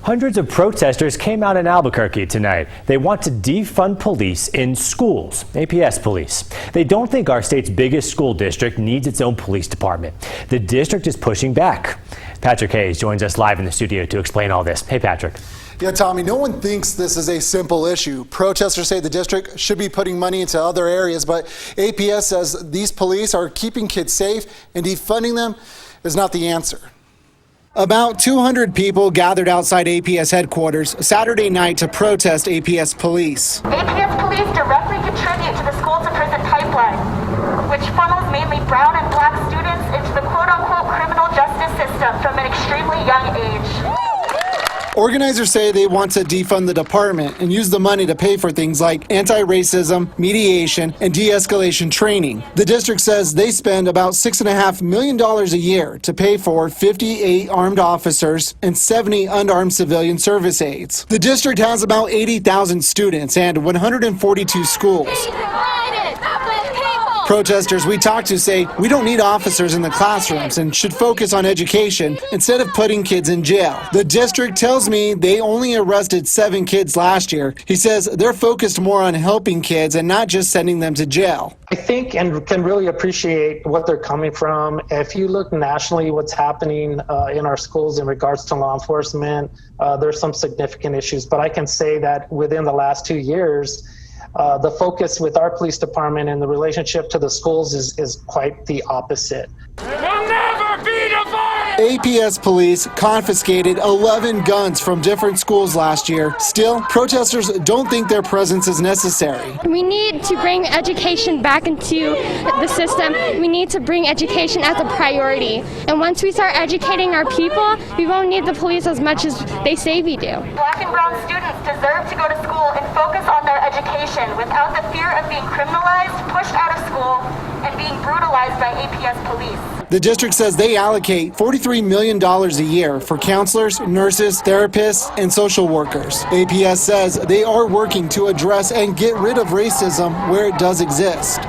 Hundreds of protesters came out in Albuquerque tonight. They want to defund police in schools, APS police. They don't think our state's biggest school district needs its own police department. The district is pushing back. Patrick Hayes joins us live in the studio to explain all this. Hey, Patrick. Yeah, Tommy, no one thinks this is a simple issue. Protesters say the district should be putting money into other areas, but APS says these police are keeping kids safe and defunding them is not the answer. About 200 people gathered outside APS headquarters Saturday night to protest APS police. APS police directly contribute to the school-to-prison pipeline, which funnels mainly brown and black students into the quote-unquote criminal justice system from an extremely young age. Organizers say they want to defund the department and use the money to pay for things like anti-racism, mediation, and de-escalation training. The district says they spend about $6.5 million a year to pay for 58 armed officers and 70 unarmed civilian service aides. The district has about 80,000 students and 142 schools. Protesters we talked to say we don't need officers in the classrooms and should focus on education instead of putting kids in jail. The district tells me they only arrested 7 kids last year. He says they're focused more on helping kids and not just sending them to jail. I think and can really appreciate what they're coming from. If you look nationally what's happening in our schools in regards to law enforcement, there's some significant issues. But I can say that within the last 2 years, the focus with our police department and the relationship to the schools is quite the opposite. We'll never be divided! APS police confiscated 11 guns from different schools last year. Still, protesters don't think their presence is necessary. We need to bring education back into the system. We need to bring education as a priority. And once we start educating our people, we won't need the police as much as they say we do. Black and brown students deserve to go to school and focus on their education without the fear of being criminalized, pushed out of school, and being brutalized by APS police. The district says they allocate $43 million a year for counselors, nurses, therapists, and social workers. APS says they are working to address and get rid of racism where it does exist.